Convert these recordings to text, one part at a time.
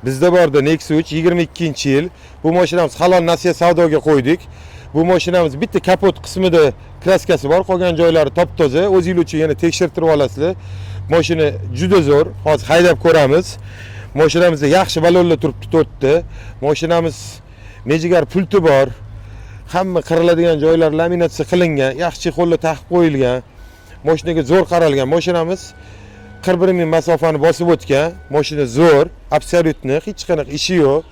Bizda borda Nexus 22-yil. Bu mashinamiz halol nasiya savdoga qo'ydik. Bu mashinamiz bitta kapot qismida kraskasi bor, qolgan joylari top-toza. O'zingiz uchun yana tekshirtirib olasizlar. Mashina juda zo'r. Hozir haydab ko'ramiz. Mashinamizda yaxshi balonlar turibdi to'rtta. Mashinamiz mejigar pulti bor. Hamma qiriladigan joylar laminatsiya qilingan, yaxshi qo'llar taqib qo'yilgan. Mashinaga zo'r qaralgan. Mashinamiz 41 ming masofani bosib o'tgan. Mashina zo'r, absolyutni, hech qanaqa ishi yo'q.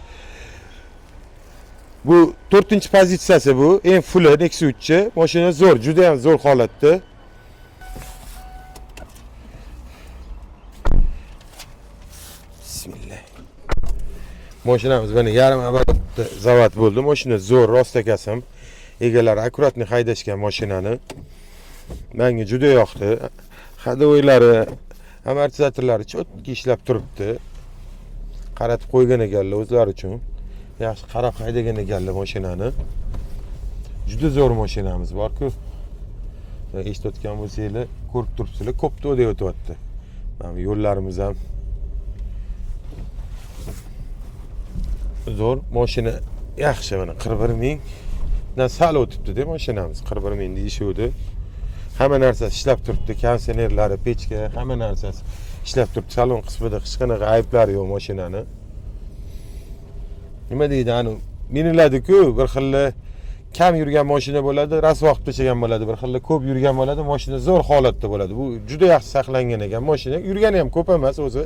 Bu 4-pozitsiyasi bu, eng fulli Nexus 3. Mashina zo'r, juda ham zo'r holatda. Bismillah. Mashinamiz mana yarim оборотda zavod bo'ldi. Mashina zo'r, rostakasam. Egalari akkuratni haydashgan mashinani. Menga juda yoqdi. Hadovoylari, amortizatorlari chotki ishlab turibdi. Qaratib qo'ygan ekanlar o'zlari uchun. Yaxshi qarab haydagan ekanlar mashinani. Juda zo'r mashinamiz bor-ku. Eshitayotgan bo'lsanglar, ko'rib turibsizlar, ko'p to'da o'tyapti. Mana yo'llarimiz ham zo'r. Mashina yaxshi, mana 41 ming dan sal o'tibdi-da mashinamiz. 41 ming deyishuvdi. Hamma narsasi ishlab turibdi, konditsionerlari, pechka, hamma narsasi ishlab turibdi. Salon qismida hech qanaqa ayblari yo'q mashinani. Nima deydi, ani miniladi-ku, bir xilla kam yurgan mashina bo'ladi, rasvoq tashagan bo'ladi, bir xilla ko'p yurgan bo'ladi, mashina zo'r holatda bo'ladi. Bu juda yaxshi saqlangan ekan mashina. Yurgani ham ko'p emas o'zi.